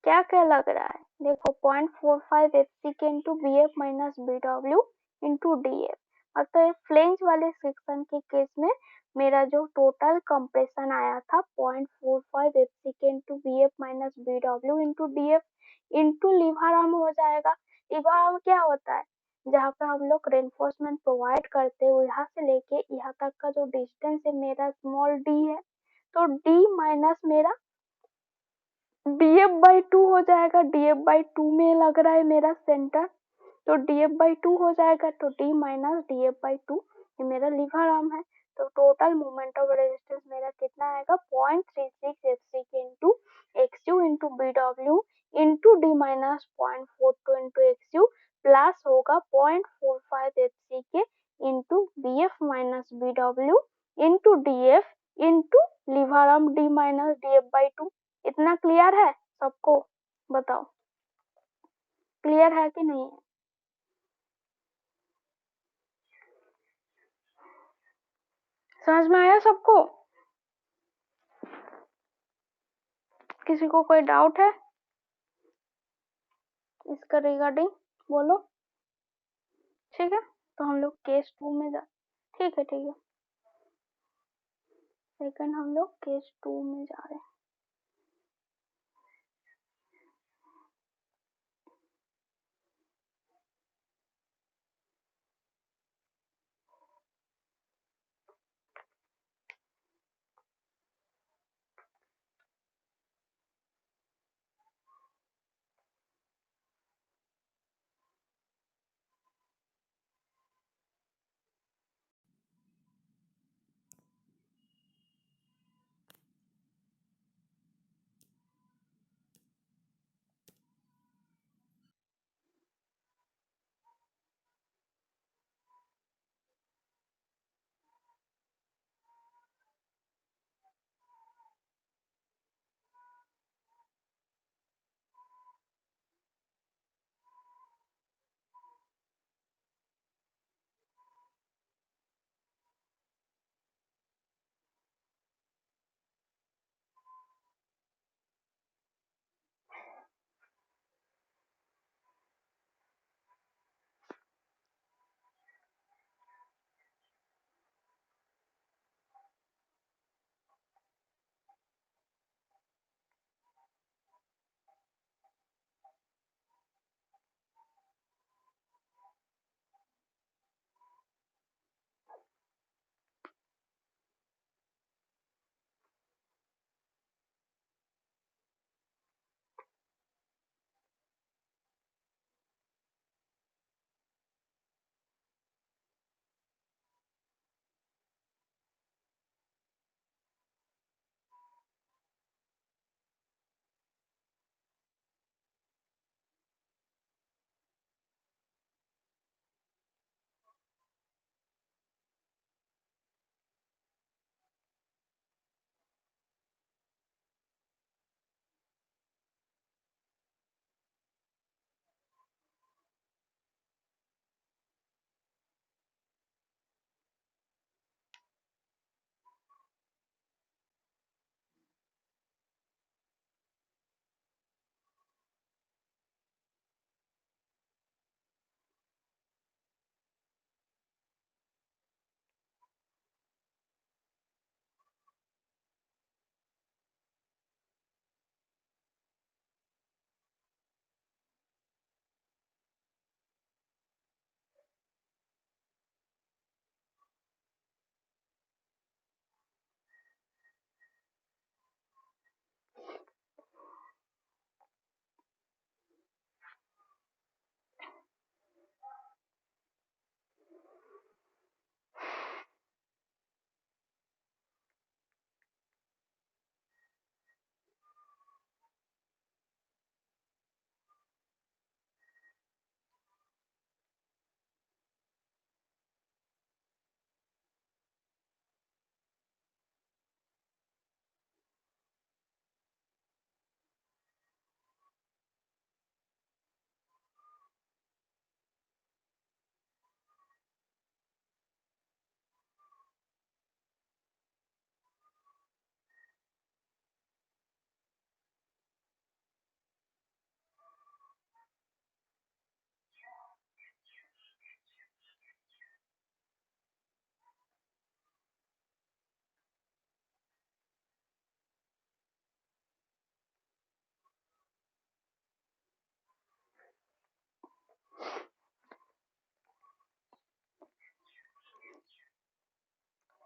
Speaker 1: क्या क्या लग रहा है, देखो 0.45 F C K into B F minus B W into D F. मतलब फ्लेंज वाले सेक्शन के केस में मेरा जो टोटल कंप्रेशन आया था 0.45 F C K into B F minus B W into D F into lever arm हो जाएगा। लीवर आर्म क्या होता है, जहाँ पे हम लोग रेनफोर्समेंट प्रोवाइड करते हैं यहाँ से लेके यहाँ तक का जो डिस्टेंस है मेरा स्मॉल डी है, तो डी माइनस मेरा df/2 हो जाएगा। df/2 में लग रहा है मेरा सेंटर, तो df/2 हो जाएगा, तो d माइनस df/2 ये मेरा लीवर आर्म है। तो टोटल मोमेंट ऑफ रेजिस्टेंस मेरा कितना आएगा, 0.36 F C K into X U into B W into D minus 0.42 into X U plus होगा 0.45 F C K into B F minus B W into D F into lever arm d minus df/2। इतना क्लियर है सबको, बताओ क्लियर है कि नहीं है। समझ में आया सबको? किसी को कोई डाउट है इसका रिगार्डिंग? बोलो। ठीक है, तो हम लोग केस 2 में जा। ठीक है ठीक है, सेकंड हम लोग केस 2 में जा रहे हैं।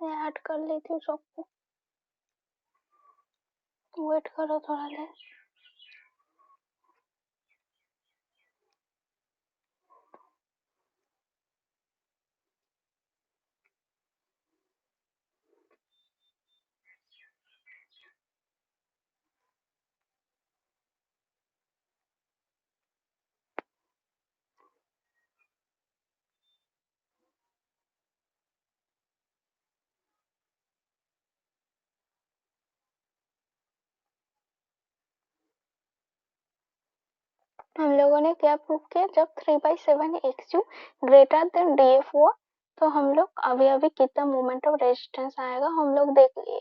Speaker 1: मैं ऐड कर लेती हूँ सबको, वेट करो थोड़ा देर। हम लोगों ने क्या प्रूव किया, जब 3/7 x you greater than DF हुआ तो हम लोग अभी अभी कितना मोमेंट ऑफ रेजिस्टेंस आएगा हम लोग देख लिए।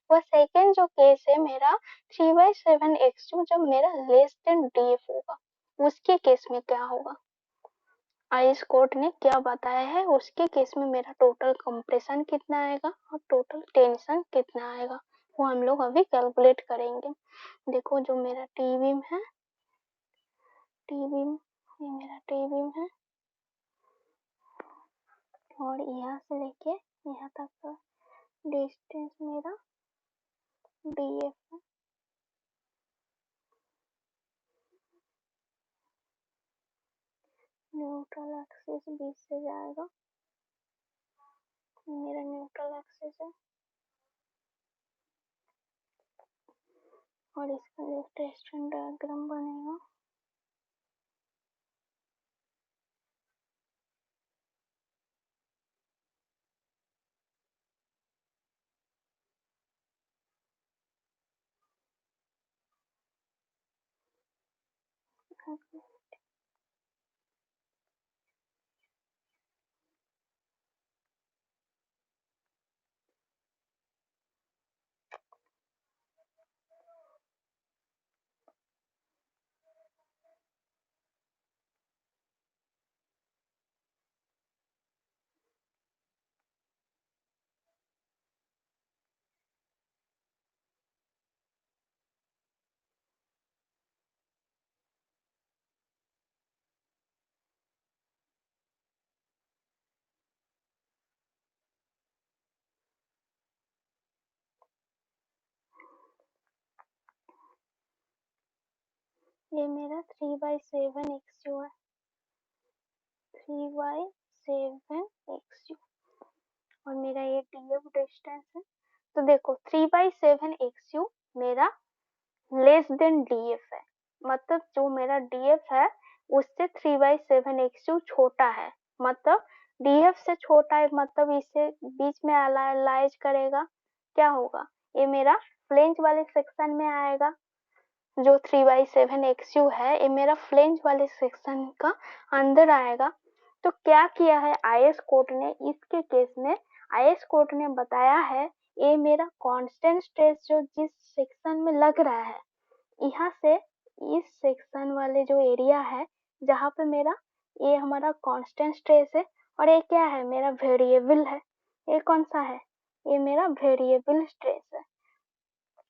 Speaker 1: वो सेकेंड जो केस है मेरा 3/7 जब मेरा लेस देन DF होगा, उसके केस में क्या होगा, आइस कोर्ट ने क्या बताया है, उसके केस में मेरा टोटल कंप्रेशन कितना आएगा और टोटल टेंशन कितना आएगा, वो हम लोग अभी कैलकुलेट करेंगे। देखो जो मेरा टी बीम है, ये मेरा टी बीम है और यहाँ से लेके यहाँ तक का डिस्टेंस मेरा DF है। न्यूट्रल एक्सिस बीच से जाएगा, मेरा न्यूट्रल एक्सिस है और इसका जो टेंशन डायग्राम बनेगा ये मेरा 3/7 है, 3/7 और मेरा ये DF डिस्टेंस है। तो देखो 3/7 मेरा लेस देन DF है, मतलब जो मेरा DF है उससे 3/7 छोटा है, मतलब DF से छोटा है, मतलब इसे बीच में अलाइज करेगा, क्या होगा, ये मेरा फ्लेंज वाले सेक्शन में आएगा। जो 3/7 है ये मेरा फ्लेंज वाले सेक्शन का अंदर आएगा। तो क्या किया है IS कोर्ट ने, इसके केस में IS कोर्ट ने बताया है ये मेरा कांस्टेंट स्ट्रेस जो जिस सेक्शन में लग रहा है, यहाँ से इस सेक्शन वाले जो एरिया है जहाँ पे मेरा ये हमारा कांस्टेंट स्ट्रेस है और ये क्या है मेरा वेरिएबल है, ये कौन सा है, ये मेरा वेरिएबल स्ट्रेस है।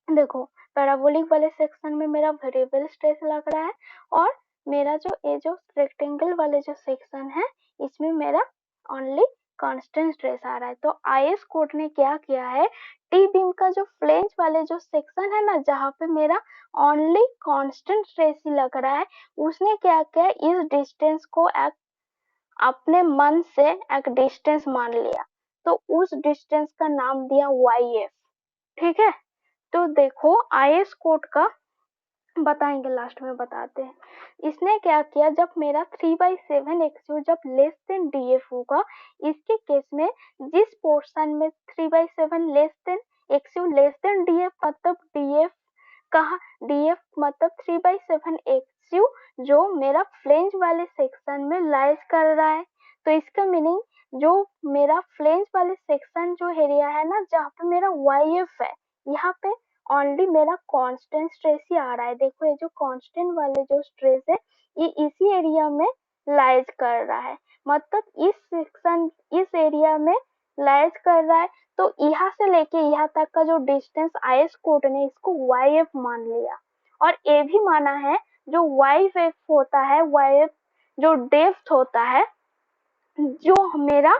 Speaker 1: देखो पैराबोलिक वाले सेक्शन में मेरा वेरिएबल स्ट्रेस लग रहा है और मेरा जो ये जो रेक्टेंगल वाले जो सेक्शन है इसमें मेरा ओनली कांस्टेंट स्ट्रेस आ रहा है। तो IS कोर्ट ने क्या किया है, टी बीम का जो फ्लेंज वाले जो सेक्शन है ना जहाँ पे मेरा ओनली कांस्टेंट स्ट्रेस ही लग रहा है, उसने क्या किया इस डिस्टेंस को एक अपने मन से एक डिस्टेंस मान लिया, तो उस डिस्टेंस का नाम दिया YF। ठीक है, तो देखो IS कोड का बताएंगे, लास्ट में बताते हैं। इसने क्या किया, जब मेरा 3/7 जब लेस देन DF होगा, इसके केस में जिस पोर्शन में 3/7 लेस देन DF मतलब DF कहा, DF मतलब 3/7 जो मेरा फ्लेंज वाले सेक्शन में लाइज कर रहा है। तो इसका मीनिंग जो मेरा फ्लेंज वाले सेक्शन जो एरिया है ना जहाँ पे मेरा YF है, यहाँ पे ओनली मेरा कांस्टेंट स्ट्रेस ही आ रहा है। देखो ये जो कांस्टेंट वाले जो स्ट्रेस है ये इसी एरिया में लाइज कर रहा है, मतलब इस सेक्शन इस एरिया में लाइज कर रहा है। तो यहाँ से लेके यहाँ तक का जो डिस्टेंस IS कोड ने इसको YF मान लिया और ये भी माना है जो YF होता है, YF जो डेप्थ होता है जो मेरा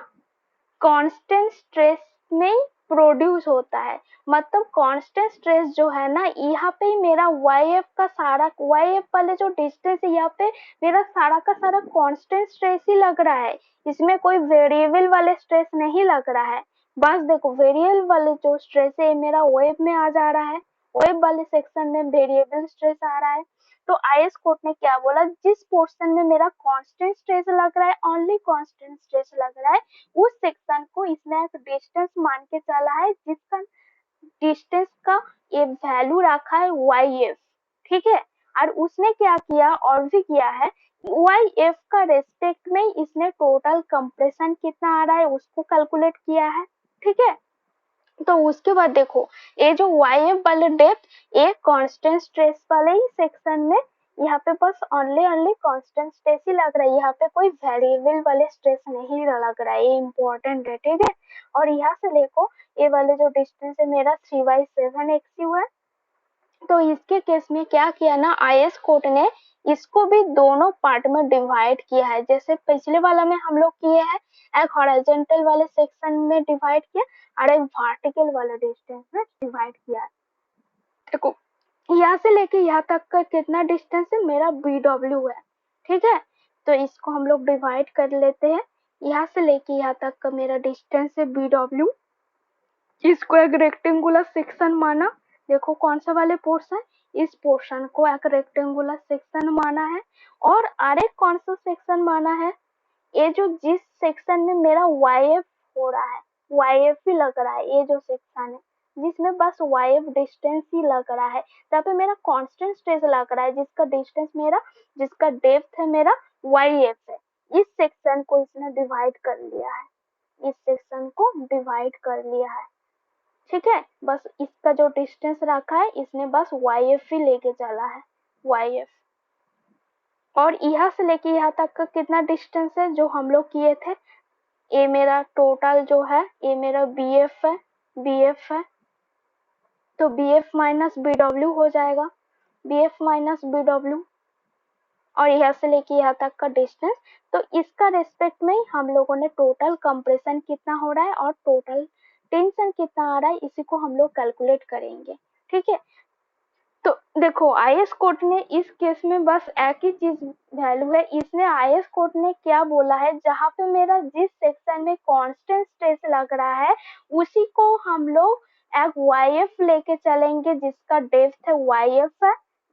Speaker 1: कांस्टेंट स्ट्रेस में प्रोड्यूस होता है, मतलब कांस्टेंट स्ट्रेस जो है ना यहाँ पे ही मेरा YF का सारा YF वाले जो डिस्टेंस है यहाँ पे मेरा सारा का सारा कांस्टेंट स्ट्रेस ही लग रहा है, इसमें कोई वेरिएबल वाले स्ट्रेस नहीं लग रहा है। बस देखो वेरिएबल वाले जो स्ट्रेस है मेरा वेब में आ जा रहा है, वेब वाले सेक्शन में वेरिएबल स्ट्रेस आ रहा है। तो IS कोर्ट ने क्या बोला, जिस पोर्शन में मेरा कांस्टेंट स्ट्रेस लग रहा है, ओनली कांस्टेंट स्ट्रेस लग रहा है, उस सेक्शन को इसने एक डिस्टेंस मान के चला है जिसका डिस्टेंस का ये वैल्यू रखा है YF। ठीक है, और उसने क्या किया और भी किया है वाई एफ का रेस्पेक्ट में इसने टोटल कंप्रेशन कितना आ रहा है उसको कैलकुलेट किया है। ठीक है, तो उसके बाद देखो ये जो वाई एफ वाले डेप्थ एक कांस्टेंट स्ट्रेस वाले ही सेक्शन में यहाँ पे बस ओनली कांस्टेंट स्ट्रेस ही लग रहा है, यहाँ पे कोई वेरिएबल वाले स्ट्रेस नहीं लग रहा है, ये इम्पोर्टेंट है। ठीक है, और यहाँ से देखो ये वाले जो डिस्टेंस है मेरा 3/7 एक्स है। तो इसके केस में क्या किया ना आईएस कोर्ट ने इसको भी दोनों पार्ट में डिवाइड किया है, जैसे पिछले वाला में हम लोग किए हैं एक हॉरिजॉन्टल वाले सेक्शन में डिवाइड किया और एक वर्टिकल वाले डिस्टेंस में डिवाइड किया है। देखो यहाँ से लेके यहाँ तक का कितना डिस्टेंस है मेरा BW है। ठीक है, तो इसको हम लोग डिवाइड कर लेते हैं, यहाँ से लेके यहाँ तक का मेरा डिस्टेंस है BW। इसको एक रेक्टेंगुलर सेक्शन माना, देखो कौन सा वाले पोर्शन, इस पोर्शन को एक रेक्टेंगुलर सेक्शन माना है। और आर कौन सा सेक्शन माना है, ये जो जिस सेक्शन में मेरा वाई एफ हो रहा है, वाई एफ ही लग रहा है, ये जो सेक्शन है जिसमें बस वाई एफ डिस्टेंस ही लग रहा है, यहाँ पे मेरा कांस्टेंट स्ट्रेस लग रहा है जिसका डिस्टेंस मेरा, जिसका डेप्थ है मेरा वाई एफ है। इस सेक्शन को इसने डिवाइड कर लिया है, इस सेक्शन को डिवाइड कर लिया है। ठीक है, बस इसका जो डिस्टेंस रखा है इसने बस वाई एफ ही लेके चला है, वाई एफ। और यहाँ से लेके यहाँ तक का कितना डिस्टेंस है जो हम लोग किए थे, ये मेरा टोटल जो है ये मेरा बी एफ है, बी एफ है, तो B F minus B W हो जाएगा, B F minus B W. और यहाँ से लेके यहाँ तक का डिस्टेंस, तो इसका रेस्पेक्ट में हम लोगों ने टोटल कंप्रेशन कितना हो रहा है और टोटल टेंशन कितना आ रहा है इसी को हम लोग कैलकुलेट करेंगे। ठीक है, तो देखो आईएस कोर्ट ने इस केस में बस एक ही चीज वैल्यू है, इसने आईएस कोर्ट ने क्या बोला है, जहां पे मेरा जिस सेक्शन में कांस्टेंट स्ट्रेस लग रहा है उसी को हम लोग एक वाईएफ लेके चलेंगे जिसका डेप्थ है वाईएफ है।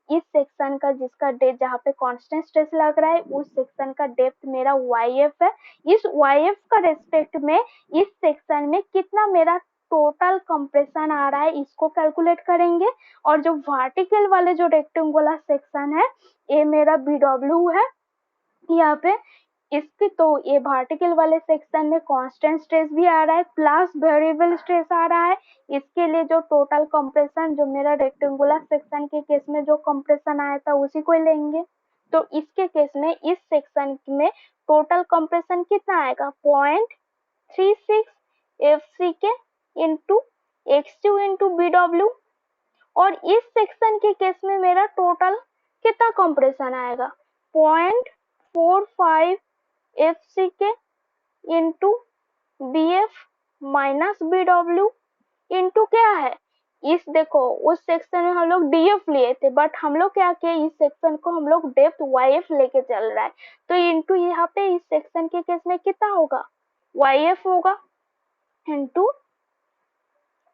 Speaker 1: इस सेक्शन का जिसका डेप्थ जहाँ पे कांस्टेंट स्ट्रेस लग रहा है उस सेक्शन का डेप्थ मेरा वाईएफ है। इस वाईएफ का रेस्पेक्ट में इस सेक्शन में कितना मेरा टोटल कंप्रेशन आ रहा है इसको कैलकुलेट करेंगे। और जो वर्टिकल वाले जो रेक्टेंगुलर सेक्शन है ये मेरा BW है यहाँ पे, इसकी तो ये वर्टिकल वाले सेक्शन में कांस्टेंट स्ट्रेस भी आ रहा है प्लस वेरिएबल स्ट्रेस आ रहा है। इसके लिए जो टोटल कंप्रेशन जो मेरा रेक्टेंगुलर सेक्शन के केस में जो कंप्रेशन आया था उसी को लेंगे। तो इसके केस में इस सेक्शन में टोटल कंप्रेशन कितना आएगा 0.36 FC के इंटू XQ इंटू BW। और इस सेक्शन के केस में मेरा टोटल कितना कंप्रेशन आएगा 0.45 FC के into BF minus BW into क्या है, इस देखो उस सेक्शन में हम लोग DF लिए थे बट हम लोग क्या किए इस सेक्शन को हम लोग डेप्थ YF लेके चल रहा है, तो इंटू यहाँ पे इस सेक्शन के केस में कितना होगा YF होगा इंटू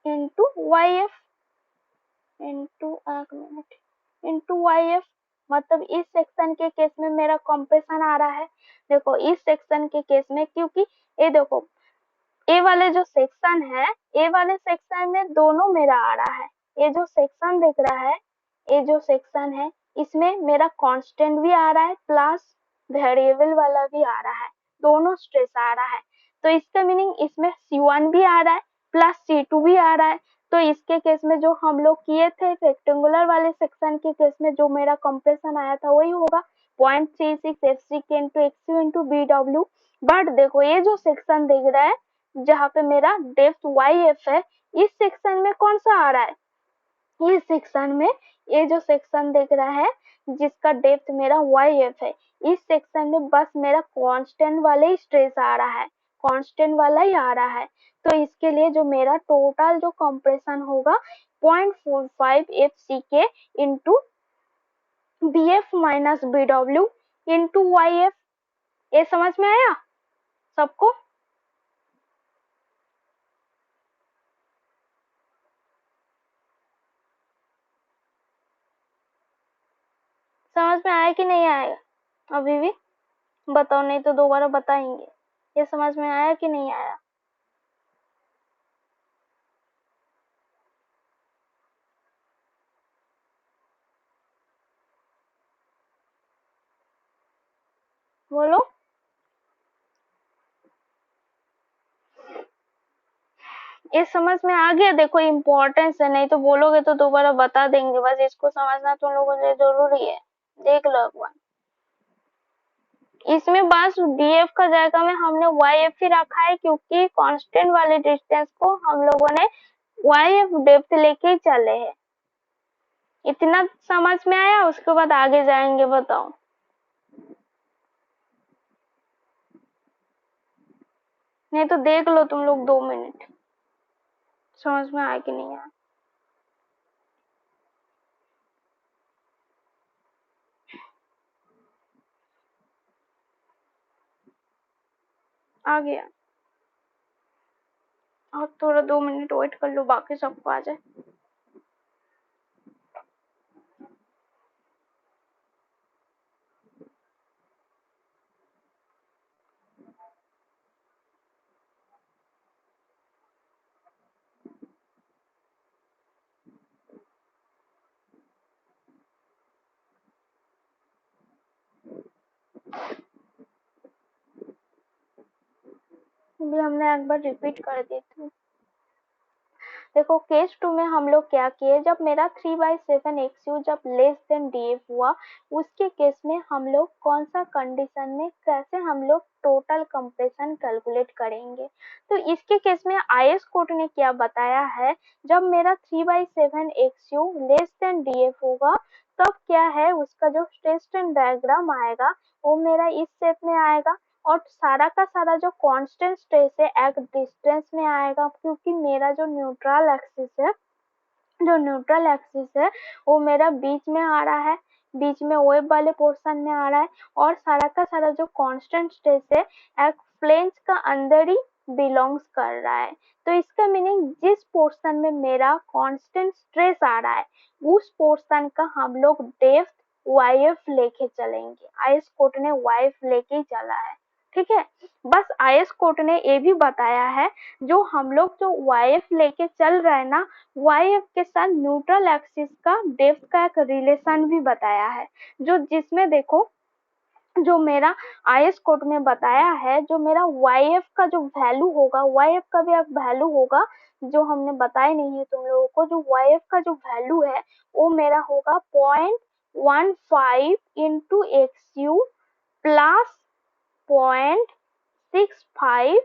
Speaker 1: इंटू YF इंटू एक मिनट इंटू YF, मतलब इस सेक्शन के केस में मेरा कंप्रेशन आ रहा है। देखो इस सेक्शन के केस में क्योंकि ये देखो ए वाले जो सेक्शन है ए वाले सेक्शन में दोनों मेरा आ रहा है, ये जो सेक्शन दिख रहा है ये जो सेक्शन है इसमें मेरा कांस्टेंट भी आ रहा है प्लस वेरिएबल वाला भी आ रहा है, दोनों स्ट्रेस आ रहा है। तो इसका मीनिंग इसमें C1 भी आ रहा है प्लस C2 भी आ रहा है। तो इसके केस में जो हम लोग किए थे रेक्टेंगुलर वाले सेक्शन के केस में जो मेरा कंप्रेशन आया था वही होगा 0.36 FC के into XU into BW। But देखो ये जो सेक्शन दिख रहा है जहाँ पे मेरा डेप्थ YF है इस सेक्शन में कौन सा आ रहा है, इस सेक्शन में ये जो सेक्शन दिख रहा है जिसका डेप्थ मेरा YF है इस सेक्शन में बस मेरा कांस्टेंट वाला ही स्ट्रेस आ रहा है, कांस्टेंट वाला ही आ रहा है। तो इसके लिए जो मेरा टोटल जो कंप्रेशन होगा 0.45 FC के into BF minus BW into YF। ये समझ में आया सबको, समझ में आया कि नहीं आएगा अभी भी बताओ, नहीं तो दोबारा बताएंगे। ये समझ में आया कि नहीं आया। बोलो। ये समझ में आ गया? देखो इम्पोर्टेंस है, नहीं तो बोलोगे तो दोबारा बता देंगे, बस इसको समझना तुम लोगों के लिए जरूरी है। देख लो एक बार, इसमें बस डीएफ का जगह में हमने वाई एफ ही रखा है, क्योंकि कांस्टेंट वाले डिस्टेंस को हम लोगों ने वाई एफ डेप्थ लेके ही चले हैं। इतना समझ में आया? उसके बाद आगे जाएंगे, बताओ। नहीं तो देख लो तुम लोग 2 मिनट, समझ में आया कि नहीं आया। आ गया? और थोड़ा 2 मिनट वेट कर लो, बाकी सबको आ जाए। अभी हमने एक बार रिपीट कर दी थी। देखो केस 2 में हम लोग क्या किए, जब मेरा 3/7 XU जब लेस देन DF हुआ, उसके केस में हम लोग कौन सा कंडीशन में कैसे हम लोग टोटल कंप्रेशन कैलकुलेट करेंगे। तो इसके केस में IS कोड ने क्या बताया है, जब मेरा 3/7 XU लेस देन DF होगा, तब क्या है उसका जो स्ट्रेस स्ट्रेन डायग्राम आएगा वो मेरा इस शेप में आएगा, और सारा का सारा जो कांस्टेंट स्ट्रेस है एक डिस्टेंस में आएगा, क्योंकि मेरा जो न्यूट्रल एक्सिस है वो मेरा बीच में आ रहा है, बीच में वेब वाले पोर्शन में आ रहा है, और सारा का सारा जो कांस्टेंट स्ट्रेस है एक फ्लेंज का अंदर ही बिलोंग्स कर रहा है। तो इसका मीनिंग जिस पोर्शन में मेरा कांस्टेंट स्ट्रेस आ रहा है उस पोर्शन का हम लोग डेप्थ YF लेके चलेंगे। आईएस कोड ने YF लेके ही चला है, ठीक है। बस आईएस कोड ने ये भी बताया है, जो हम लोग जो YF लेके चल रहा है ना, YF के साथ न्यूट्रल एक्सिस का डेप्थ का एक रिलेशन भी बताया है, जो जिसमें देखो जो मेरा आईएस कोड में बताया है, जो मेरा YF का जो वैल्यू होगा, YF का भी एक वैल्यू होगा जो हमने बताया नहीं है तुम लोगों को। जो YF का जो वैल्यू है वो मेरा होगा 0.15 into XU plus 0.65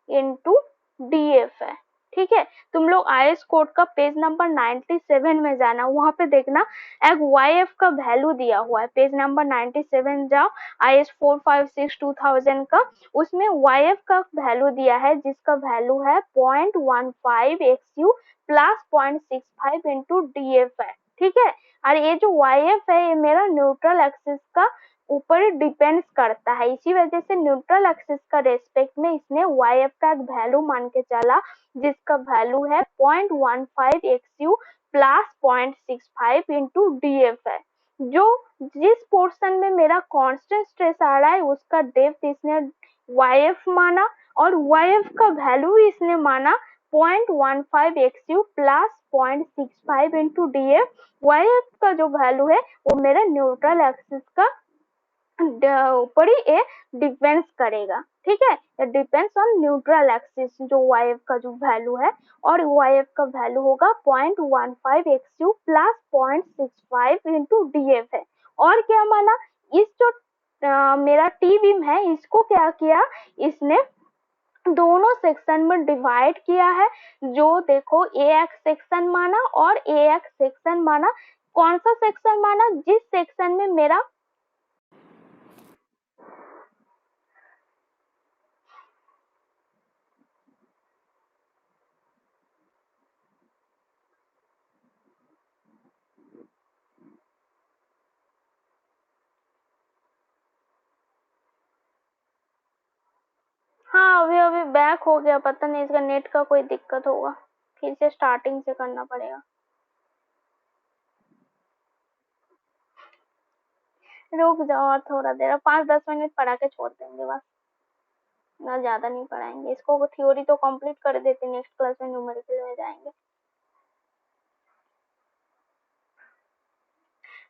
Speaker 1: into DF है, ठीक है। तुम लोग आईएस कोड का पेज नंबर 97 में जाना, वहां पे देखना एक YF का वैल्यू दिया हुआ है। पेज नंबर 97 जाओ, IS 456 2000 का, उसमें YF का वैल्यू दिया है, जिसका वैल्यू है 0.15 XU प्लस 0.65 इंटू DF है, ठीक है। और ये जो YF है ये मेरा न्यूट्रल एक्सिस का ऊपर डिपेंड्स करता है, इसी वजह से न्यूट्रल एक्सिस का रेस्पेक्ट में इसने YF का एक वैल्यू मान के चला, जिसका वैल्यू है 0.15 XU प्लस 0.65 इंटू DF है। जो जिस पोर्शन में मेरा कांस्टेंट स्ट्रेस आ रहा है उसका डेप्थ इसने YF माना, और YF का वैल्यू इसने माना 0.15 XU plus 0.65 into DF। YF का जो वैल्यू है वो मेरा न्यूट्रल एक्सिस का ऊपर ही ये डिपेंड्स करेगा, ठीक है। डिपेंड्स ऑन न्यूट्रल एक्सिस जो YF का जो वैल्यू है, और YF का वैल्यू होगा 0.15 XU प्लस 0.65 इंटू DF है। और क्या माना, इस जो मेरा टी बीम है इसको क्या किया, इसने दोनों सेक्शन में डिवाइड किया है। जो देखो AX सेक्शन माना और AX सेक्शन माना। कौन सा सेक्शन माना, जिस सेक्शन में मेरा हाँ अभी अभी बैक हो गया, पता नहीं इसका नेट का कोई दिक्कत होगा, फिर से स्टार्टिंग से करना पड़ेगा। रुक जाओ और थोड़ा देर, 5-10 मिनट पढ़ा के छोड़ देंगे बस, ना ज्यादा नहीं पढ़ाएंगे इसको। थ्योरी तो कंप्लीट कर देते, नेक्स्ट क्लास में न्यूमेरिकल में जाएंगे।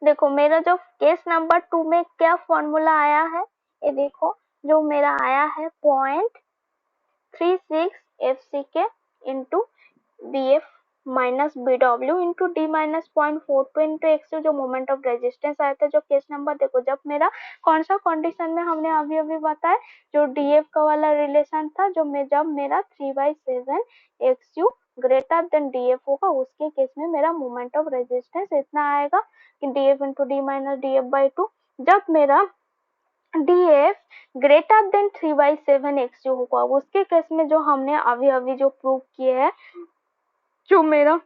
Speaker 1: देखो मेरा जो केस नंबर 2 में क्या फॉर्मूला आया है, ये देखो जो मेरा आया है 0.36 FCK into BF minus BW into D minus 0.42 into XU, जो मोमेंट ऑफ रेजिस्टेंस आया था। जो केस नंबर देखो, जब मेरा कौन सा कंडीशन में हमने अभी अभी बताया, जो DF का वाला रिलेशन था, जब मेरा 3/7 XU ग्रेटर देन DF होगा, उसके केस में मेरा मोमेंट ऑफ रेजिस्टेंस इतना आएगा कि DF into D minus DF/2। जब मेरा DF ग्रेटर देन 3/7 XU होगा, उसके केस में जो हमने अभी अभी जो प्रूव किए हैं, जो मेरा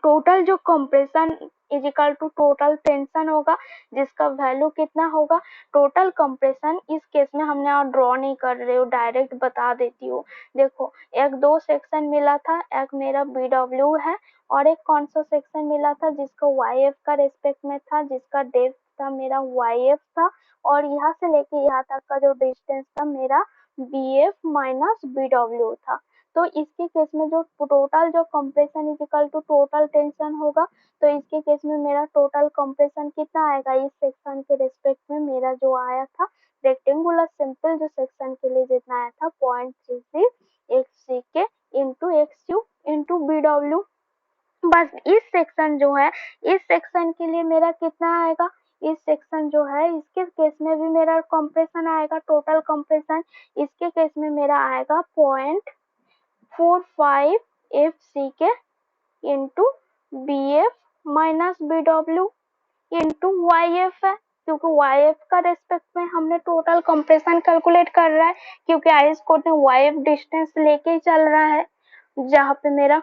Speaker 1: टोटल जो compression is equal to total tension होगा, जिसका वैल्यू कितना होगा। टोटल कंप्रेशन इस केस में हमने और ड्रॉ नहीं कर रहे हो, डायरेक्ट बता देती हूँ। देखो एक दो सेक्शन मिला था, एक मेरा BW है और एक कौन सा सेक्शन मिला था जिसका YF का रेस्पेक्ट में था, जिसका डेप्थ था मेरा YF था, और यहाँ से लेके यहाँ तक का जो डिस्टेंस था मेरा BF माइनस BW था। तो इसके केस में जो टोटल जो compression is equal to total tension होगा, तो इसके केस में मेरा टोटल कंप्रेशन कितना आएगा, इस सेक्शन के रेस्पेक्ट में मेरा जो आया था रेक्टेंगुलर सिंपल जो सेक्शन के लिए जितना आया था 0.33 FCK into XU into BW। बस इस सेक्शन जो है, इस सेक्शन के लिए मेरा कितना आएगा, इस सेक्शन जो है इसके केस में भी मेरा कंप्रेशन आएगा, टोटल कंप्रेशन इसके केस में मेरा आएगा 0.45 FCK into BF minus BW into YF है, क्योंकि YF का रेस्पेक्ट में हमने टोटल कंप्रेशन कैलकुलेट कर रहा है, क्योंकि आइस कोड में YF डिस्टेंस लेके ही चल रहा है जहाँ पे मेरा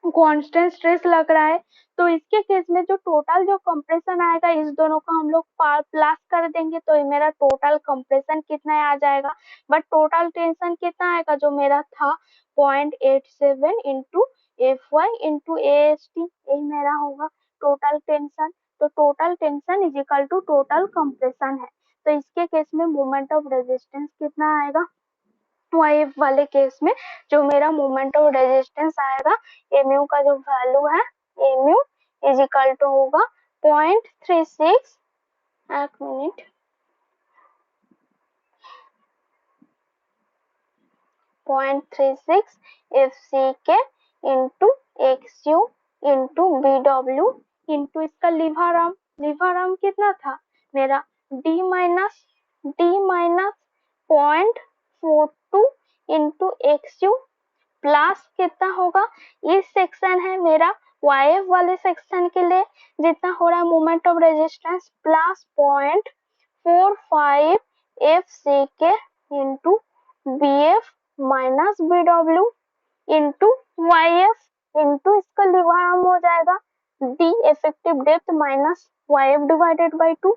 Speaker 1: कांस्टेंट स्ट्रेस लग रहा है। तो इसके केस में जो टोटल जो कंप्रेशन आएगा, इस दोनों का हम लोग प्लस कर देंगे तो मेरा टोटल कंप्रेशन कितना आ जाएगा। बट टोटल टेंशन कितना आएगा, जो मेरा था 0.87 इंटू FY इंटू AST, यही मेरा होगा टोटल टेंशन। तो total tension is equal to total compression है। तो इसके केस में मोमेंट ऑफ रेजिस्टेंस कितना आएगा, YF वाले केस में जो मेरा मोमेंट ऑफ रेजिस्टेंस आएगा, mu का जो वैल्यू है, mu इज इक्वल टू होगा 0.36, एक minute, 0.36 FCK into XU into BW into इसका लीवर आर्म कितना था मेरा D minus 0.42 into XU plus कितना होगा, इस सेक्शन है मेरा YF वाले सेक्शन के लिए जितना हो रहा है moment of resistance plus 0.45 FCK into BF minus BW into YF into इसका लीवर आर्म हो जाएगा D effective depth minus YF divided by 2,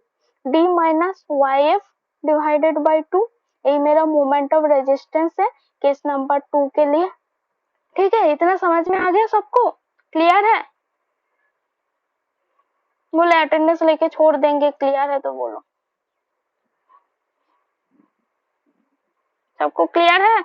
Speaker 1: D minus YF divided by 2। यही मेरा मोमेंट ऑफ रेजिस्टेंस है केस नंबर 2 के लिए। ठीक है, इतना समझ में आ गया सबको, क्लियर है? बोले अटेंडेंस लेके छोड़ देंगे, क्लियर है तो बोलो। सबको क्लियर है?